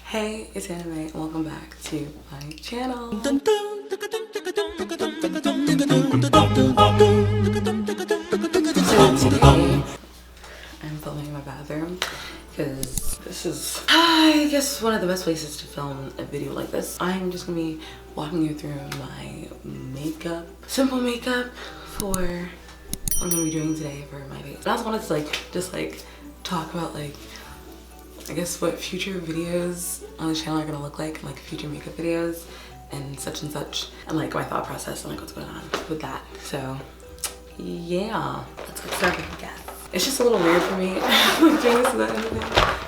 Hey, it's HanaMay and welcome back to my channel. So today I'm filming in my bathroom because this is, I guess, one of the best places to film a video like this. I'm just gonna be walking you through my makeup, simple makeup for what I'm gonna be doing today for my face. I also wanted to talk about I guess what future videos on the channel are gonna look like future makeup videos and such, and my thought process and what's going on with that. So yeah, let's get started, I guess. It's just a little weird for me doing this without anything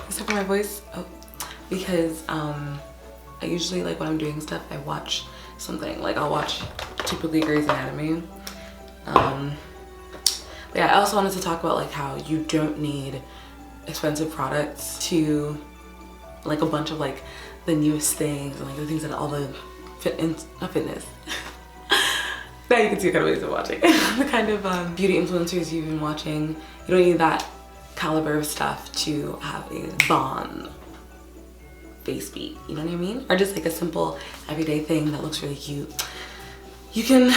except for my voice. Because I usually when I'm doing stuff I watch something. I'll watch typically Grey's Anatomy. But yeah, I also wanted to talk about how you don't need expensive products to a bunch of the newest things and the things that all the not fitness now you can see what kind of videos I'm watching. The kind of beauty influencers you've been watching. You don't need that caliber of stuff to have a bomb face beat, you know what I mean? Or just a simple everyday thing that looks really cute. You can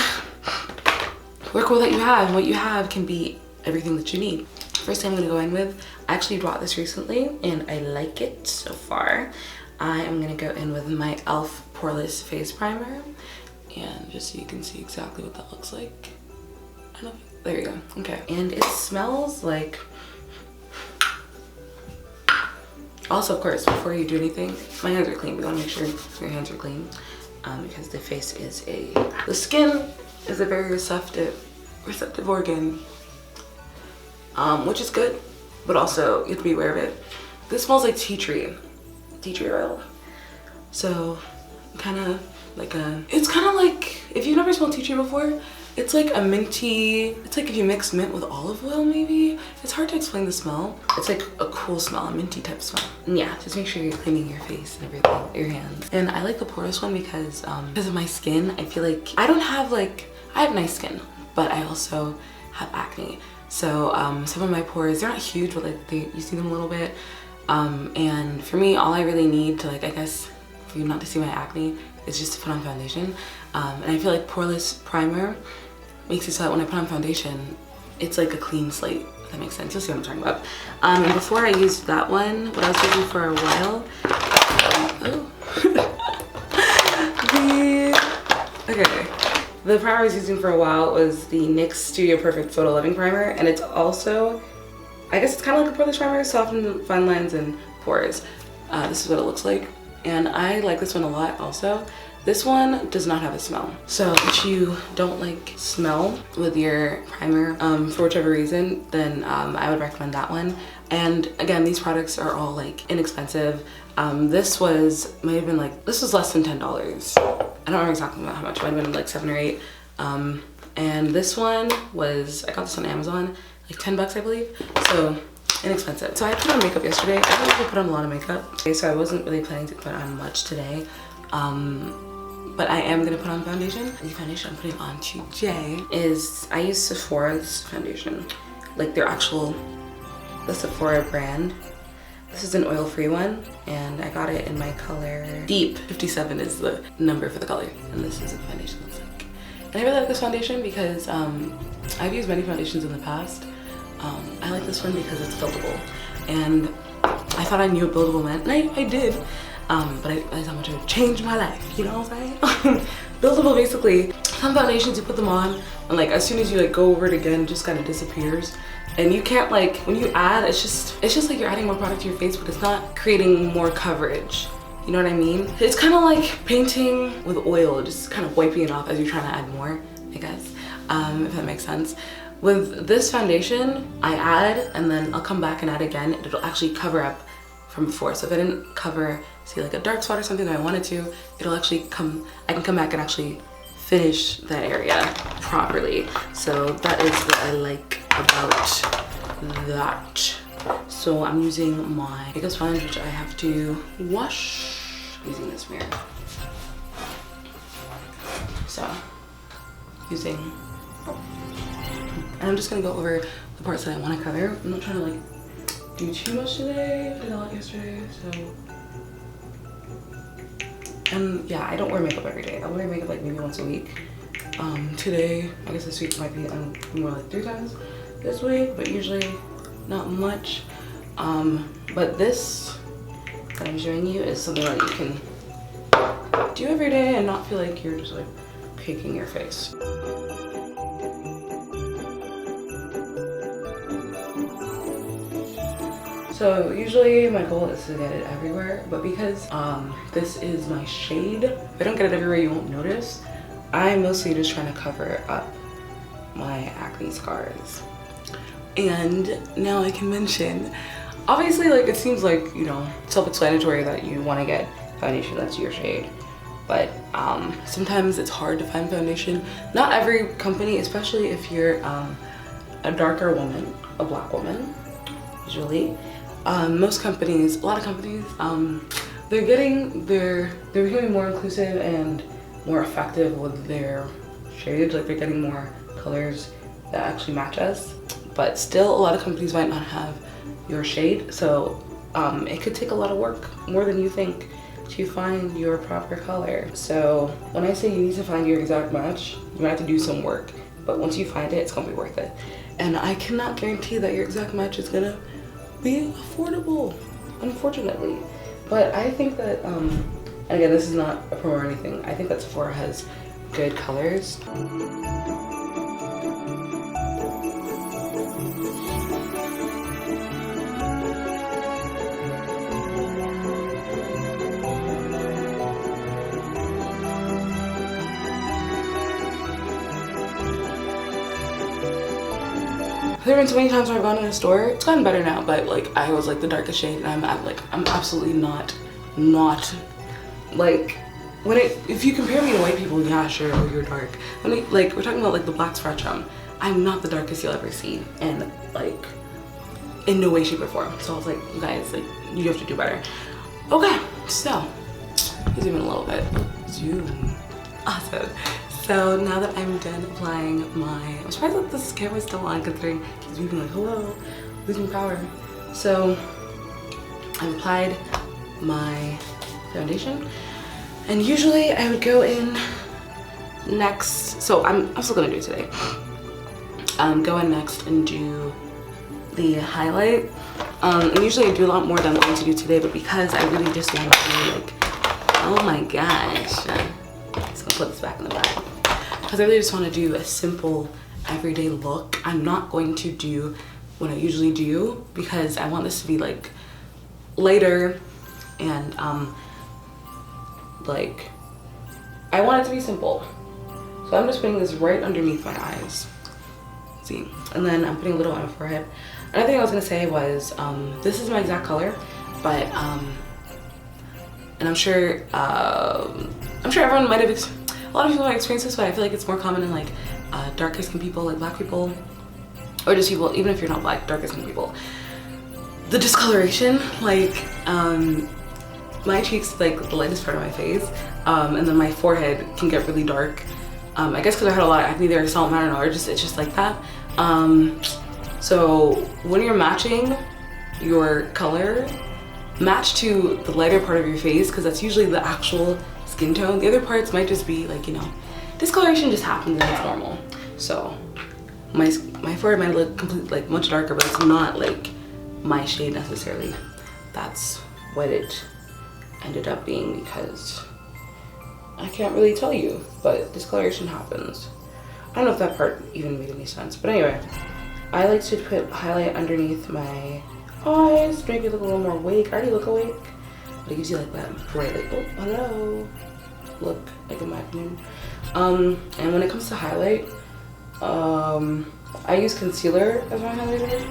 work with what you have, and what you have can be everything that you need. First thing I'm gonna go in with, I actually bought this recently and I like it so far. I am gonna go in with my e.l.f. Poreless Face Primer, and just so you can see exactly what that looks like. There you go, okay. And it smells like, also of course, before you do anything, my hands are clean. We wanna make sure your hands are clean because the face is the skin is a very receptive organ. Which is good, but also you have to be aware of it. This smells like tea tree oil. So it's kind of if you've never smelled tea tree before, it's like a minty, it's like if you mix mint with olive oil maybe. It's hard to explain the smell. It's like a cool smell, a minty type smell. And yeah, just make sure you're cleaning your face and everything, your hands. And I like the porous one because of my skin. I feel like I have nice skin, but I also have acne. So some of my pores, they're not huge, but you see them a little bit. And for me, all I really need to I guess for you not to see my acne is just to put on foundation. And I feel like Poreless Primer makes it so that when I put on foundation, it's like a clean slate, if that makes sense. You'll see what I'm talking about. And before I used that one, what I was using for a while, the primer I was using for a while was the NYX Studio Perfect Photo Loving Primer, and it's also, I guess it's kind of like a Poreless Primer, soften fine lines and pores. This is what it looks like, and I like this one a lot also. This one does not have a smell. So if you don't like smell with your primer for whichever reason, then I would recommend that one. And again, these products are all inexpensive. This was less than $10. I don't remember exactly how much. It might have been 7 or 8. And this one was, I got this on Amazon, $10 I believe. So inexpensive. So I put on makeup yesterday. I don't usually put on a lot of makeup. Okay, so I wasn't really planning to put on much today. But I am gonna put on foundation. The foundation I'm putting on today is, I use Sephora's foundation. The Sephora brand. This is an oil-free one, and I got it in my color Deep. 57 is the number for the color, and this is what the foundation looks like. And I really like this foundation because I've used many foundations in the past. I like this one because it's buildable, and I thought I knew what buildable meant, and I did, but I realized how much it would change my life, you know what I'm saying? Buildable, basically, some foundations you put them on, and as soon as you go over it again, it just kind of disappears. And you can't when you add, it's just like you're adding more product to your face, but it's not creating more coverage. You know what I mean? It's kind of like painting with oil, just kind of wiping it off as you're trying to add more, I guess, if that makes sense. With this foundation, I add, and then I'll come back and add again. It'll actually cover up from before. So if I didn't cover, say a dark spot or something that I wanted to, it'll actually I can come back and actually finish that area properly. So that is what I like about that. So I'm using my makeup sponge, which I have to wash using this mirror. So using, and I'm just gonna go over the parts that I want to cover. I'm not trying to do too much today. I did a lot yesterday, so And yeah, I don't wear makeup every day. I wear makeup like maybe once a week. Today, I guess this week might be more like 3 times this week, but usually not much. But this that I'm showing you is something that you can do every day and not feel like you're just like caking your face. So usually my goal is to get it everywhere, but because this is my shade, if I don't get it everywhere you won't notice. I'm mostly just trying to cover up my acne scars. And now I can mention, obviously, like, it seems like, you know, self-explanatory that you want to get foundation that's your shade, but sometimes it's hard to find foundation. Not every company, especially if you're a darker woman, a black woman, usually. Most companies, a lot of companies, they're becoming more inclusive and more effective with their shades. Like, they're getting more colors that actually match us, but still a lot of companies might not have your shade, so it could take a lot of work, more than you think, to find your proper color. So when I say you need to find your exact match, you might have to do some work, but once you find it, it's gonna be worth it. And I cannot guarantee that your exact match is gonna be affordable, unfortunately. But I think that, and again, this is not a pro or anything, I think that Sephora has good colors. There have been so many times where I've gone in a store, it's gotten better now, but like I was like the darkest shade, and I'm absolutely not like, if you compare me to white people, yeah, sure, you're dark. Like, we're talking about like the black spectrum, I'm not the darkest you'll ever see, and like in no way, shape, or form. So I was like, you guys, like, you have to do better. Okay, so zoom in a little bit. Zoom. Awesome. So now that I'm done applying I'm surprised that this camera's still on, considering he's beeping like, hello, losing power. So I've applied my foundation, and usually I would go in next, so I'm still gonna do it today. Go in next and do the highlight. And usually I do a lot more than I'm going to do today, but because I really just want to do like, oh my gosh, I'm just gonna put this back in the bag. Because I really just want to do a simple everyday look. I'm not going to do what I usually do because I want this to be like lighter and like, I want it to be simple. So I'm just putting this right underneath my eyes. See, and then I'm putting a little on my forehead. Another thing I was gonna say was, this is my exact color, but and I'm sure everyone might have. A lot of people might experience this, but I feel like it's more common in like darker skin people, like black people, or just people, even if you're not black, darker skin people. The discoloration, like my cheeks, like the lightest part of my face, and then my forehead can get really dark. I guess because I had a lot of acne there, so I don't know, it's just like that. So when you're matching your color, match to the lighter part of your face, because that's usually the actual skin tone. The other parts might just be like, you know, discoloration just happens and it's normal. So my forehead might look completely like much darker, but it's not like my shade necessarily. That's what it ended up being, because I can't really tell you, but discoloration happens. I don't know if that part even made any sense, but anyway, I like to put highlight underneath my eyes to make it look a little more awake. I already look awake, but it gives you like that bright, like, oh, hello, look, like, in my opinion. And when it comes to highlight, I use concealer as my highlighter.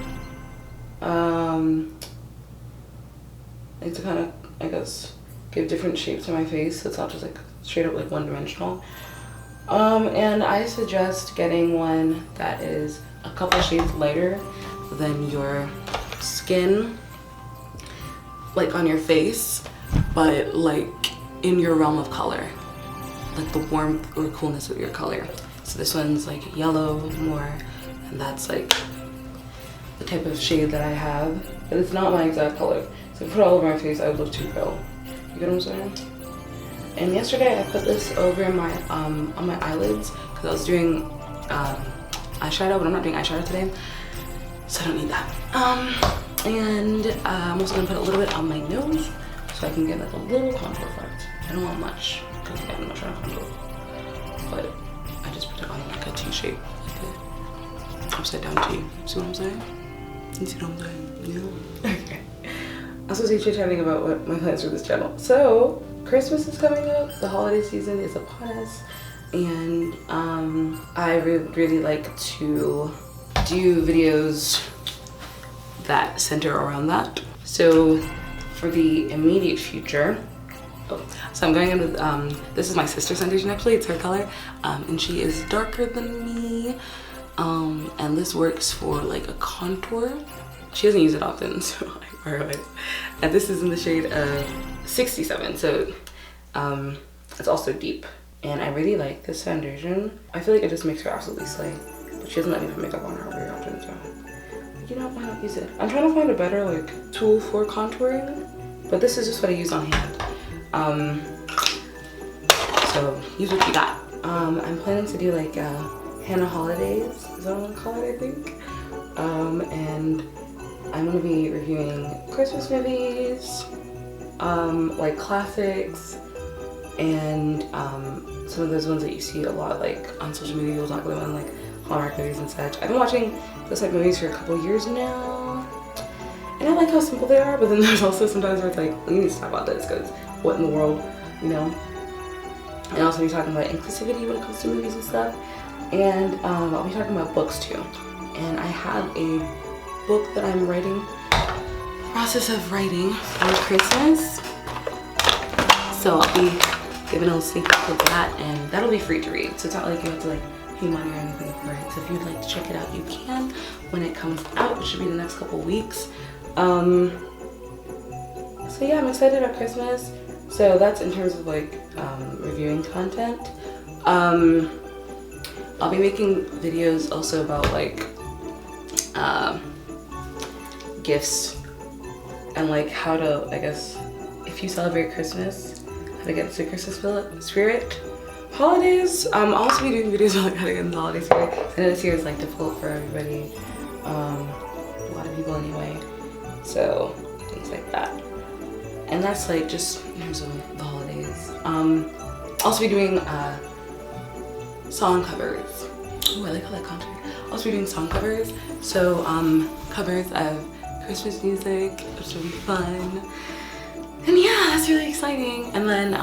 Like to kind of, I guess, give different shapes to my face, so it's not just like straight up like one-dimensional. And I suggest getting one that is a couple shades lighter than your skin, like on your face, but like in your realm of color, like the warmth or coolness of your color. So this one's like yellow more, and that's like the type of shade that I have, but it's not my exact color. So if I put it all over my face, I would look too pale. You get what I'm saying? And yesterday I put this over my on my eyelids because I was doing eyeshadow, but I'm not doing eyeshadow today, so I don't need that. And I'm also gonna put a little bit on my nose so I can get like a little contour effect. I don't want much because I'm not trying to contour, but I just put it on like a T shape, like an upside down T. See what I'm saying? You see what I'm saying? Yeah. Okay. I'm supposed to be chit-chatting about what my plans for this channel. So Christmas is coming up. The holiday season is upon us, and I really like to do videos that center around that. So for the immediate future, so I'm going in with this is my sister's foundation actually. It's her color, and she is darker than me, and this works for like a contour. She doesn't use it often, so I borrow it. And this is in the shade of 67, so it's also deep. And I really like this foundation. I feel like it just makes her absolutely slay. But she doesn't let me put makeup on her very often, so you know, why not use it? I'm trying to find a better like tool for contouring, but this is just what I use on hand. So use what you got. I'm planning to do like Hannah holidays, is that what I want to call it, I think. And I'm gonna be reviewing Christmas movies, like classics, and some of those ones that you see a lot like on social media, you'll talk about like Hallmark movies and such. I've been watching those type of movies for a couple years now, and I like how simple they are, but then there's also sometimes where it's like, we need to talk about this because what in the world, you know? And also be talking about inclusivity when it comes to movies and stuff. And I'll be talking about books too. And I have a book that I'm writing, process of writing for Christmas. So I'll be giving a little sneak peek of that, and that'll be free to read. So it's not like you have to like pay money or anything for it. So if you'd like to check it out, you can when it comes out, which should be the next couple weeks. So yeah, I'm excited about Christmas. So that's in terms of like reviewing content. I'll be making videos also about like gifts and like how to, I guess, if you celebrate Christmas, how to get into the Christmas spirit. Holidays, I'll also be doing videos on like how to get in the holiday spirit. I know this year is like difficult for everybody, a lot of people anyway, so things like that. And that's like just in terms of the holidays. I'll also be doing song covers. Oh, I like how that contour. I'll also be doing song covers. So covers of Christmas music, which will be fun. And yeah, that's really exciting. And then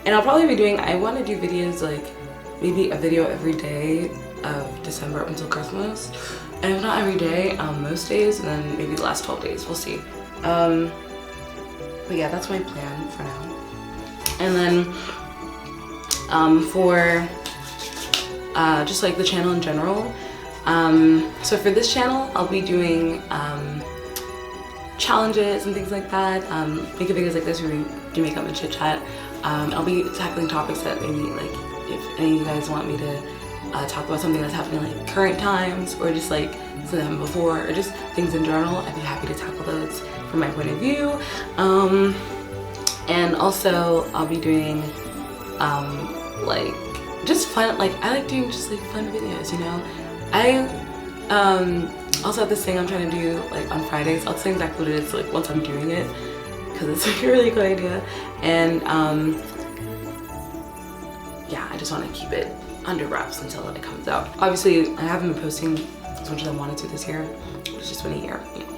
and I'll probably be doing, I want to do videos like maybe a video every day of December up until Christmas. And if not every day, most days, and then maybe the last 12 days, we'll see. But yeah, that's my plan for now. And then for just like the channel in general, so for this channel I'll be doing challenges and things like that, making videos like this where we do makeup and chit chat. I'll be tackling topics that maybe like if any of you guys want me to talk about something that's happening like current times, or just like something that happened before, or just things in general. I'd be happy to tackle those from my point of view. And also I'll be doing like just fun, like I like doing just like fun videos, you know. I also have this thing I'm trying to do like on Fridays. I'll say exactly what it is like once I'm doing it, because it's like a really good idea. And yeah, I just want to keep it under wraps until it comes out. Obviously I haven't been posting as much as I wanted to this year. It's just been a year, you know.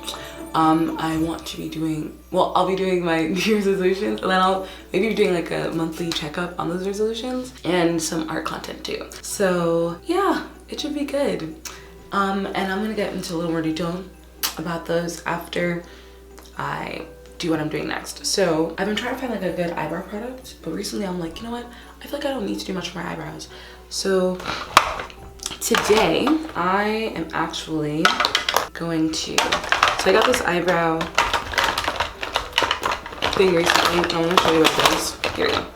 I want to be doing, well, I'll be doing my New Year's resolutions, and then I'll maybe be doing like a monthly checkup on those resolutions, and some art content too. So yeah, it should be good. And I'm gonna get into a little more detail about those after I do what I'm doing next. So I've been trying to find like a good eyebrow product, but recently I'm like, you know what? I feel like I don't need to do much for my eyebrows. So today I am actually going to, so I got this eyebrow thing recently, and I'm gonna show you what it is. Here we go.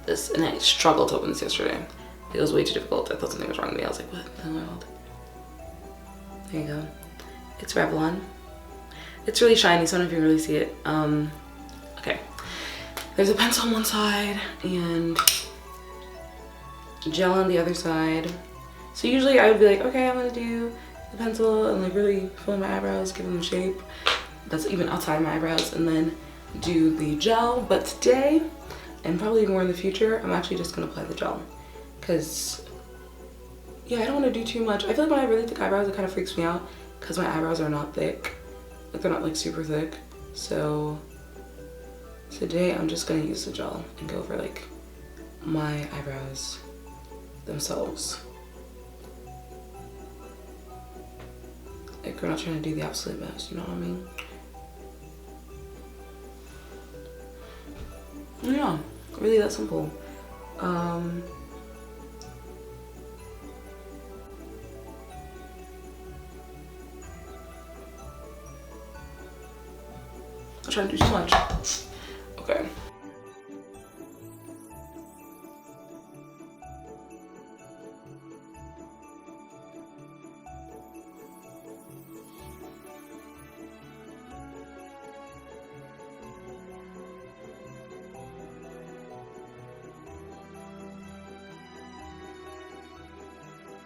This, and I struggled to open this yesterday. It was way too difficult. I thought something was wrong with me. I was like, what in the world? There you go. It's Revlon. It's really shiny, so I don't know if you can really see it. Okay. there's a pencil on one side and gel on the other side. So usually I would be like, okay, I'm gonna do the pencil and like really fill in my eyebrows, give them a shape that's even outside my eyebrows, and then do the gel. But today, and probably more in the future, I'm actually just gonna apply the gel. Cause yeah, I don't wanna do too much. I feel like when I have really thick eyebrows, it kind of freaks me out because my eyebrows are not thick. Like they're not like super thick. So today I'm just gonna use the gel and go over like my eyebrows themselves. Like we're not trying to do the absolute best, you know what I mean? Yeah, really that simple. I'm trying to do too much. Okay.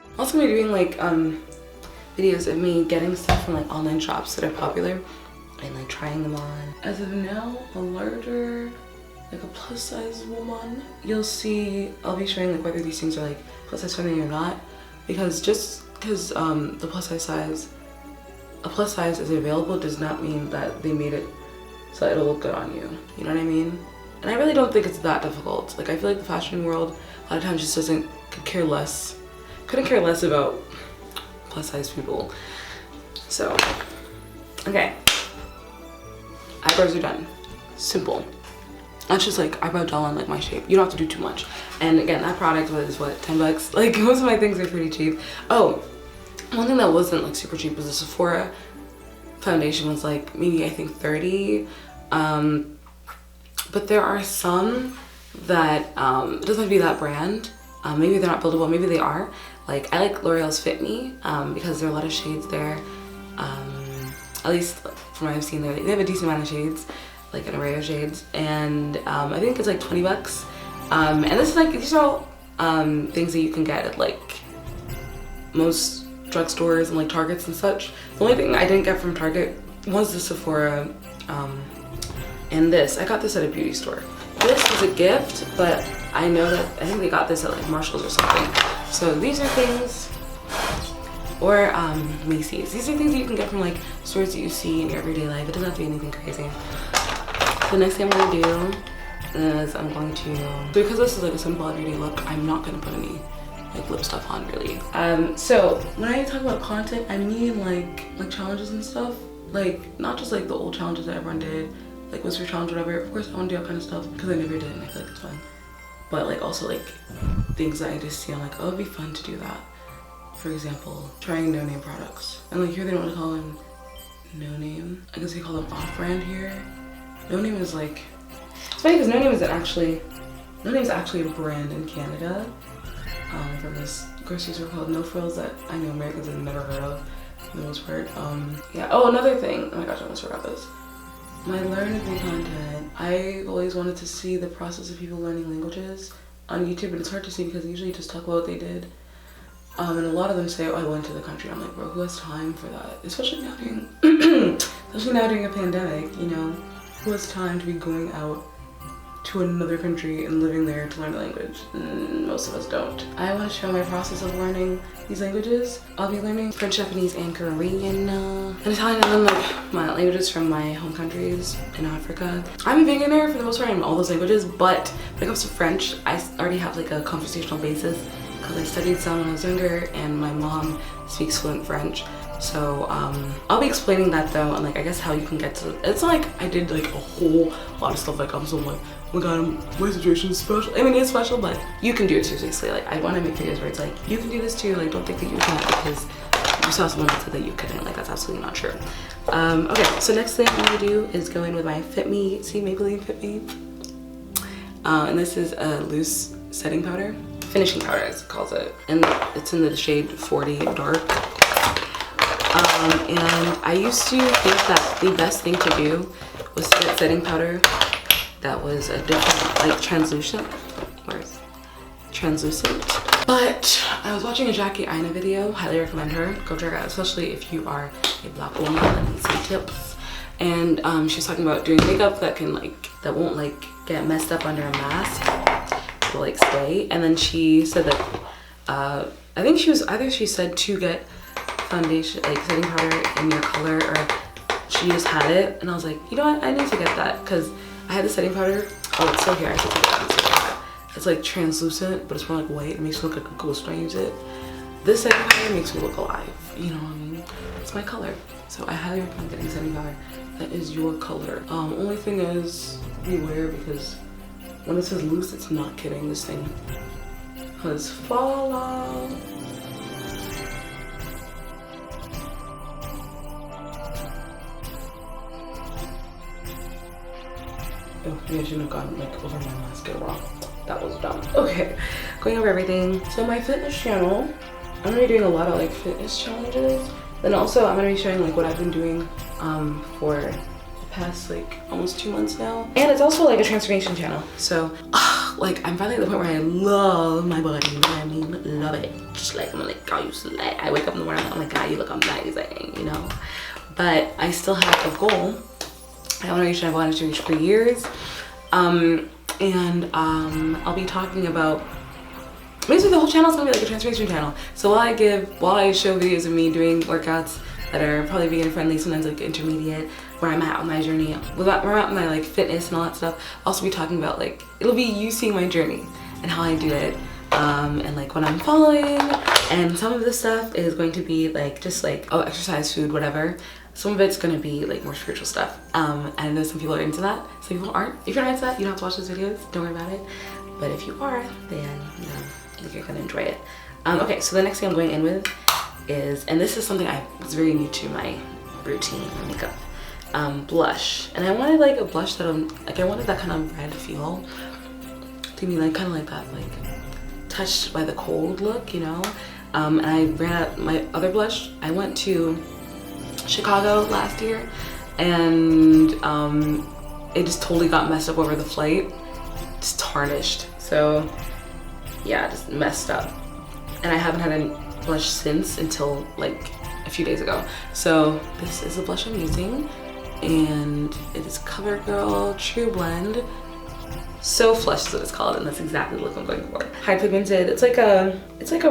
I'm also gonna be doing like videos of me getting stuff from like online shops that are popular and like trying them on. As of now, a larger, like a plus size woman, you'll see I'll be showing like whether these things are like plus size feminine or not, because just because the a plus size is available does not mean that they made it so it'll look good on you. You know what I mean? And I really don't think it's that difficult. Like I feel like the fashion world a lot of times just couldn't care less about plus size people. So, okay. Eyebrows are done. Simple. That's just like eyebrow gel on like my shape. You don't have to do too much. And again, that product was what, 10 bucks? Like most of my things are pretty cheap. Oh, one thing that wasn't like super cheap was the Sephora foundation was like maybe I think 30. But there are some that it doesn't have to be that brand. Maybe they're not buildable, maybe they are. Like I like L'Oreal's Fit Me because there are a lot of shades there. At least from what I've seen there, they have a decent amount of shades, like an array of shades. And I think it's like 20 bucks. And this is like, these are all things that you can get at like most drugstores and like Targets and such. The only thing I didn't get from Target was the Sephora and this. I got this at a beauty store. This was a gift, but I know that I think they got this at like Marshall's or something. So these are things, or Macy's. These are things that you can get from like stores that you see in your everyday life. It doesn't have to be anything crazy. The next thing I'm gonna do is I'm going to, because this is like a simple everyday look, I'm not gonna put any like lip stuff on really. So when I talk about content, I mean like challenges and stuff. Like not just like the old challenges that everyone did, like Whisper Challenge, whatever. Of course I want to do that kind of stuff because I never did and I feel like it's fun. But like also like things that I just see, I'm like, oh, it'd be fun to do that. For example, trying no-name products. And like here they don't want to call them no-name. I guess they call them off-brand here. No-name is like, it's funny because no-name is actually a brand in Canada from this grocery store called No Frills that I know Americans have never heard of for the most part. Yeah. Oh, another thing. Oh my gosh, I almost forgot this. My learn with me content. I've always wanted to see the process of people learning languages on YouTube, but it's hard to see because they usually just talk about what they did. And a lot of them say, oh, I went to the country. I'm like, bro, who has time for that? Especially now during a pandemic, you know? Who has time to be going out to another country and living there to learn a language? Most of us don't. I want to show my process of learning these languages. I'll be learning French, Japanese, and Korean, and Italian, and then like my languages from my home countries in Africa. I'm a beginner for the most part in all those languages, but when it comes to French, I already have like a conversational basis because I studied some when I was younger and my mom speaks fluent French. So I'll be explaining that though, and like I guess how you can get to, it's not like I did like a whole lot of stuff like I'm so like, oh my god, my situation is special. I mean, it's special, but you can do it too, seriously. Like I want to make videos where it's like, you can do this too, like don't think that you can't because you saw someone that said that you couldn't. Like that's absolutely not true. Okay, so next thing I'm gonna do is go in with my Fit Me, see Maybelline Fit Me. And this is a loose setting powder. Finishing powder as it calls it. And it's in the shade 40 Dark. And I used to think that the best thing to do was to get setting powder that was a different, like translucent. Where's translucent? But I was watching a Jackie Aina video. Highly recommend her. Go check her out, especially if you are a Black woman and need some tips. And she was talking about doing makeup that can that won't get messed up under a mask. It'll stay. And then she said that I think she said to get foundation, setting powder in your color, or she just had it, and I was like, you know what, I need to get that, because I had the setting powder. Oh, it's still here. I should take it out. It's translucent, but it's more white. It makes me look like a ghost when I use it. This setting powder makes me look alive. You know what I mean? It's my color. So I highly recommend getting setting powder that is your color. Only thing is, beware, because when it says loose, it's not kidding. This thing has fall off. Oh, maybe I shouldn't have gone over my mascara. That was dumb. Okay, going over everything. So my fitness channel, I'm gonna be doing a lot of fitness challenges. Then also I'm gonna be showing what I've been doing for the past almost 2 months now. And it's also a transformation channel. So I'm finally at the point where I love my body, you know what I mean? Love it. Just I'm God, you slay. I wake up in the morning, I'm like, God, you look amazing, you know? But I still have a goal. I wanted to reach for years. I'll be talking about, basically the whole channel is gonna be a transformation channel. So while I show videos of me doing workouts that are probably beginner friendly, sometimes intermediate, where I'm at on my journey, where I'm at in my fitness and all that stuff, I'll also be talking about it'll be you seeing my journey and how I do it, and what I'm following. And some of this stuff is going to be oh, exercise, food, whatever. Some of it's gonna be more spiritual stuff. And I know some people are into that, some people aren't. If you're not into that, you don't have to watch those videos, don't worry about it. But if you are, then I think you're gonna enjoy it. Okay, so the next thing I'm going in with is, and this is something was very new to my routine, my makeup, blush. And I wanted a blush that I wanted that kind of red feel to be kind of that touched by the cold look, you know? And I ran out my other blush. I went to Chicago last year, and it just totally got messed up over the flight. Just tarnished. So yeah, just messed up. And I haven't had any blush since until a few days ago. So this is the blush I'm using, and it is CoverGirl True Blend. So Flush is what it's called, and that's exactly the look I'm going for. High pigmented. It's like a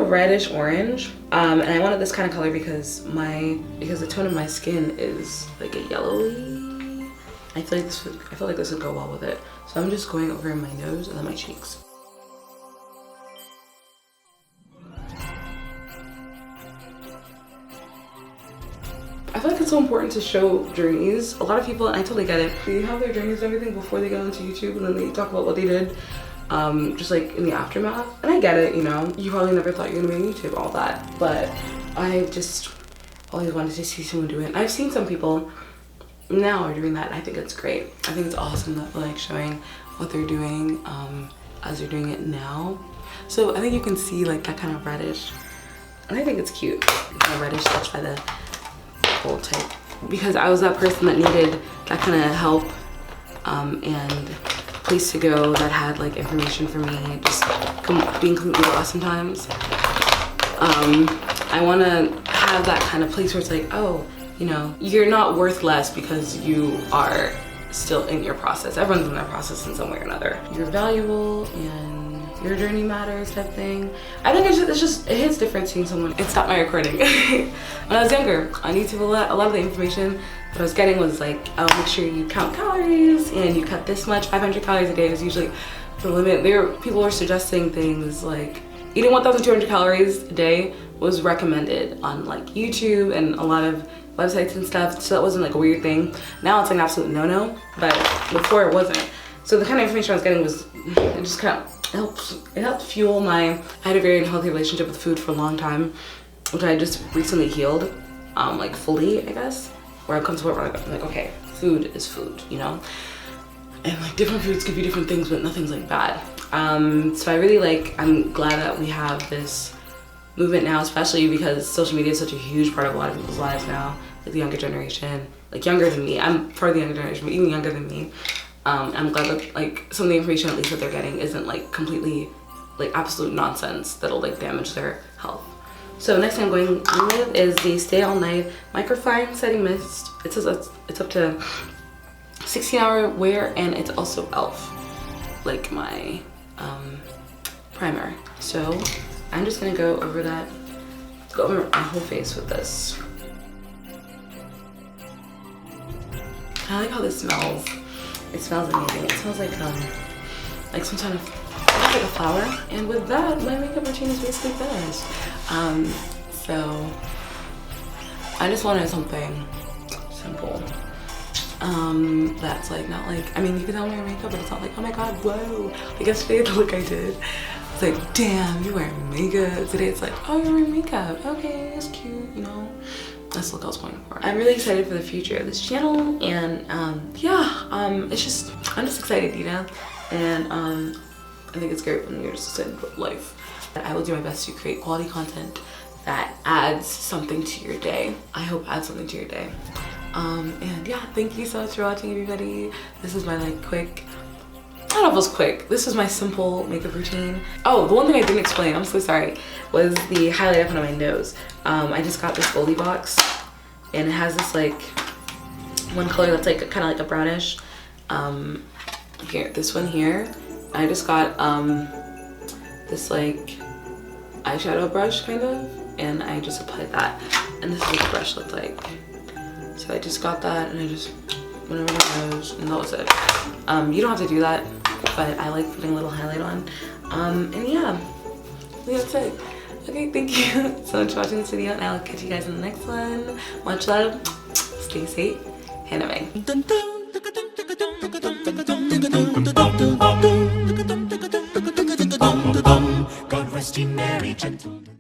reddish orange, and I wanted this kind of color because the tone of my skin is a yellowy. I feel like this would go well with it. So I'm just going over my nose and then my cheeks. I feel like it's so important to show journeys. A lot of people, and I totally get it, they have their journeys and everything before they go into YouTube, and then they talk about what they did just in the aftermath. And I get it, you know, you probably never thought you were gonna be on YouTube, all that, but I just always wanted to see someone do it. I've seen some people now are doing that, and I think it's great. I think it's awesome that they're showing what they're doing as they're doing it now. So I think you can see that kind of reddish, and I think it's cute, kind of reddish touch by the type, because I was that person that needed that kind of help and place to go that had information for me, just being completely lost sometimes. I want to have that kind of place where it's oh, you know, you're not worth less because you are still in your process. Everyone's in their process in some way or another. You're valuable and your journey matters type thing. I think it hits different seeing someone. It stopped my recording. When I was younger on YouTube, a lot of the information that I was getting was oh, make sure you count calories and you cut this much. 500 calories a day is usually the limit. People were suggesting things eating 1,200 calories a day was recommended on YouTube and a lot of websites and stuff, so that wasn't a weird thing. Now it's an absolute no-no, but before it wasn't. So the kind of information I was getting was, it just kind of helped fuel I had a very unhealthy relationship with food for a long time, which I just recently healed, fully, I guess, where I've come to a point where I'm okay, food is food, you know? And different foods could be different things, but nothing's bad. So I really I'm glad that we have this movement now, especially because social media is such a huge part of a lot of people's lives now, the younger generation, younger than me. I'm part of the younger generation, but even younger than me. I'm glad that like some of the information at least that they're getting isn't like completely like absolute nonsense that'll like damage their health. So next thing I'm going on with is the Stay All Night Microfine Setting Mist. It says it's up to 16-hour wear, and it's also e.l.f. like my primer. So I'm just gonna go over that, go over my whole face with this. I like how this smells. It smells amazing. It smells like some kind of like a flower. And with that, my makeup routine is basically finished. So I just wanted something simple. That's like not like, I mean, you can tell me your makeup, but it's not like, oh my god, whoa. Like yesterday, the look I did, it's like, damn, you're wearing makeup. Today it's like, oh, you're wearing makeup. Okay, that's cute, you know. That's the look I was going for. I'm really excited for the future of this channel, and yeah, I'm just excited, you know. And I think it's great when you're just excited about life. I will do my best to create quality content that adds something to your day. I hope adds something to your day. And yeah, thank you so much for watching, everybody. This is my like quick, I don't know if it was quick, this was my simple makeup routine. Oh, the one thing I didn't explain, I'm so sorry, was the highlight I put on my nose. I just got this Goldie box, and it has this like one color that's like kind of like a brownish. Here, this one here. I just got this like eyeshadow brush kind of, and I just applied that, and this is what the brush looked like. So I just got that, and I just went over my nose, and that was it. You don't have to do that, but I like putting a little highlight on. And yeah, I think that's it. Okay, thank you so much for watching this video, and I'll catch you guys in the next one. Much love, stay safe, HanaMay. God rest ye merry gentlemen.